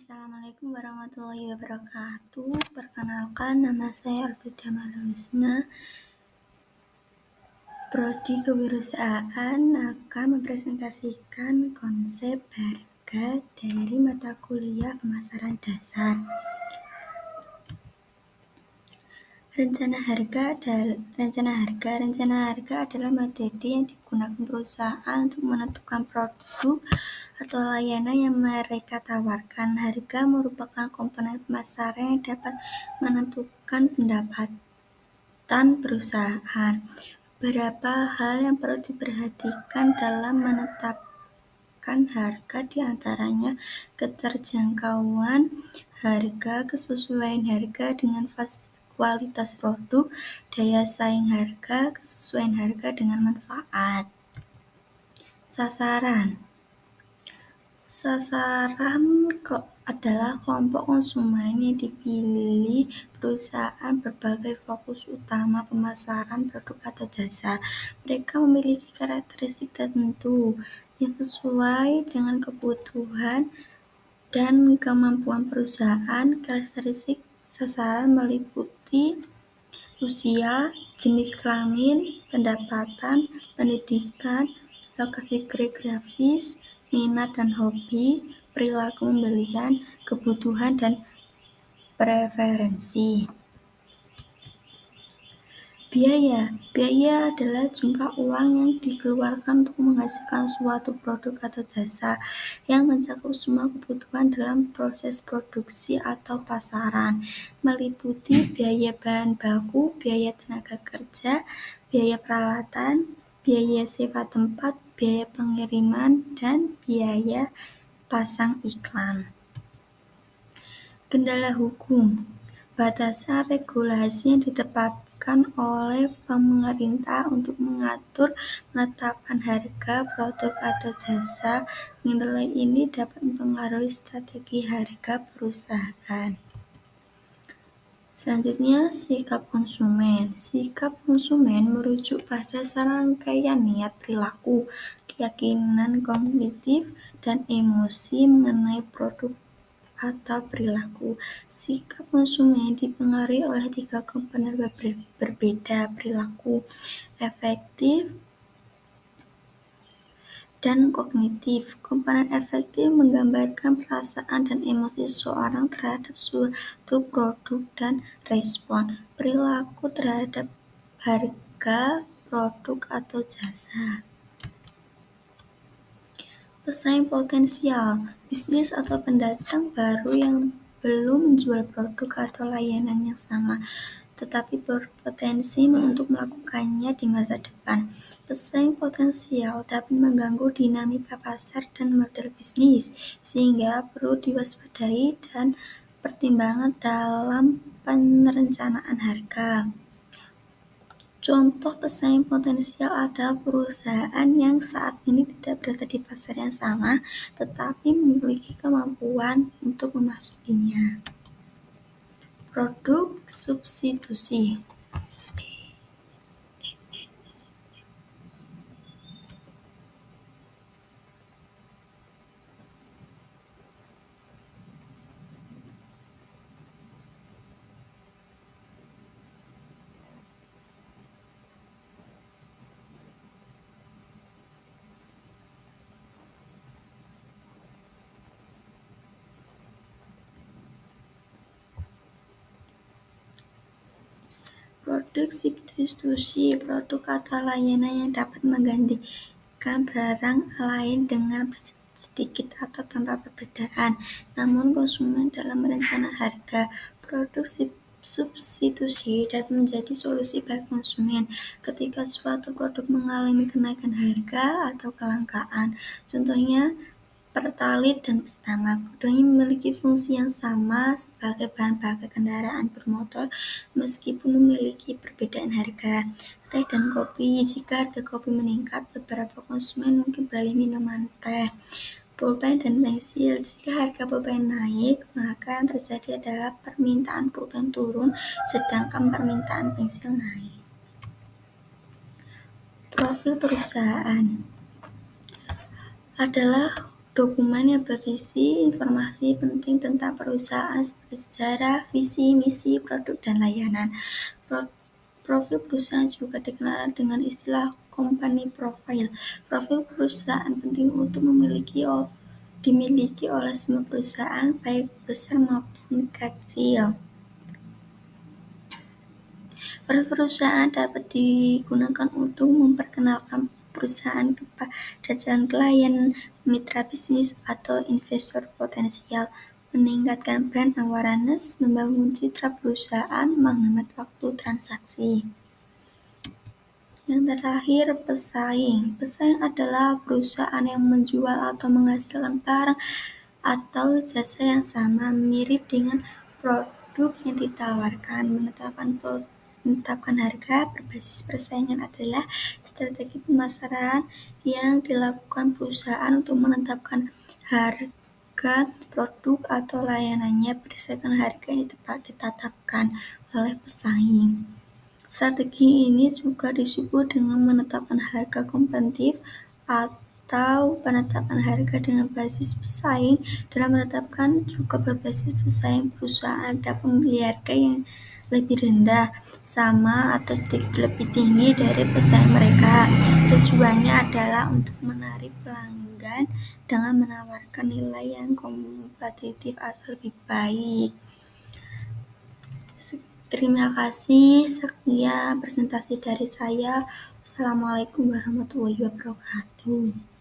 Assalamualaikum warahmatullahi wabarakatuh. Perkenalkan, nama saya Alfida Marlusna. Prodi Kewirausahaan akan mempresentasikan konsep harga dari mata kuliah pemasaran dasar. Rencana harga adalah metode yang digunakan perusahaan untuk menentukan produk atau layanan yang mereka tawarkan. Harga merupakan komponen pemasaran yang dapat menentukan pendapatan perusahaan. Beberapa hal yang perlu diperhatikan dalam menetapkan harga, diantaranya keterjangkauan harga, kesesuaian harga dengan kualitas produk, daya saing harga, kesesuaian harga dengan manfaat. Sasaran adalah kelompok konsumen yang dipilih perusahaan berbagai fokus utama pemasaran produk atau jasa. Mereka memiliki karakteristik tertentu yang sesuai dengan kebutuhan dan kemampuan perusahaan. Karakteristik sasaran meliputi usia, jenis kelamin, pendapatan, pendidikan, lokasi geografis, minat dan hobi, perilaku pembelian, kebutuhan, dan preferensi. Biaya adalah jumlah uang yang dikeluarkan untuk menghasilkan suatu produk atau jasa yang mencakup semua kebutuhan dalam proses produksi atau pasaran, meliputi biaya bahan baku, biaya tenaga kerja, biaya peralatan, biaya sewa tempat, biaya pengiriman, dan biaya pasang iklan. Kendala hukum. Batasan regulasi yang ditetapkan oleh pemerintah untuk mengatur penetapan harga produk atau jasa. Nilai ini dapat mempengaruhi strategi harga perusahaan. Selanjutnya, sikap konsumen. Sikap konsumen merujuk pada serangkaian niat, perilaku, keyakinan kognitif, dan emosi mengenai produk atau perilaku. Sikap konsumen dipengaruhi oleh 3 komponen berbeda: perilaku, afektif, dan kognitif. Komponen afektif menggambarkan perasaan dan emosi seseorang terhadap suatu produk dan respon perilaku terhadap harga produk atau jasa. Pesaing potensial, bisnis atau pendatang baru yang belum menjual produk atau layanan yang sama, tetapi berpotensi untuk melakukannya di masa depan. Pesaing potensial dapat mengganggu dinamika pasar dan model bisnis, sehingga perlu diwaspadai dan pertimbangan dalam perencanaan harga. Contoh pesaing potensial adalah perusahaan yang saat ini tidak berada di pasar yang sama, tetapi memiliki kemampuan untuk memasukinya. Produk substitusi. Produk substitusi, produk atau layanan yang dapat menggantikan barang lain dengan sedikit atau tanpa perbedaan, namun konsumen dalam merencana harga. Produk substitusi dapat menjadi solusi bagi konsumen ketika suatu produk mengalami kenaikan harga atau kelangkaan. Contohnya, Pertalite dan Pertamax. Keduanya memiliki fungsi yang sama sebagai bahan bakar kendaraan bermotor meskipun memiliki perbedaan harga. Teh dan kopi. Jika harga kopi meningkat, beberapa konsumen mungkin beralih minuman teh. Pulpen dan pensil. Jika harga pulpen naik, maka yang terjadi adalah permintaan pulpen turun, sedangkan permintaan pensil naik. Profil perusahaan adalah Dokumen yang berisi informasi penting tentang perusahaan seperti sejarah, visi, misi, produk, dan layanan. Profil perusahaan juga dikenal dengan istilah company profile. Profil perusahaan penting untuk dimiliki oleh semua perusahaan, baik besar maupun kecil. Perusahaan dapat digunakan untuk memperkenalkan perusahaan kepada calon klien, mitra bisnis, atau investor potensial, meningkatkan brand awareness, membangun citra perusahaan, menghemat waktu transaksi. Yang terakhir, pesaing. Pesaing adalah perusahaan yang menjual atau menghasilkan barang atau jasa yang sama, mirip dengan produk yang ditawarkan. Menetapkan harga berbasis persaingan adalah strategi pemasaran yang dilakukan perusahaan untuk menetapkan harga produk atau layanannya berdasarkan harga yang tepat ditetapkan oleh pesaing. Strategi ini juga disebut dengan menetapkan harga kompetitif atau penetapan harga dengan basis pesaing. Dalam menetapkan juga berbasis pesaing, perusahaan dapat membeli harga yang lebih rendah, sama atau sedikit lebih tinggi dari pesaing mereka. Tujuannya adalah untuk menarik pelanggan dengan menawarkan nilai yang kompetitif atau lebih baik. Terima kasih, sekian presentasi dari saya. Wassalamualaikum warahmatullahi wabarakatuh.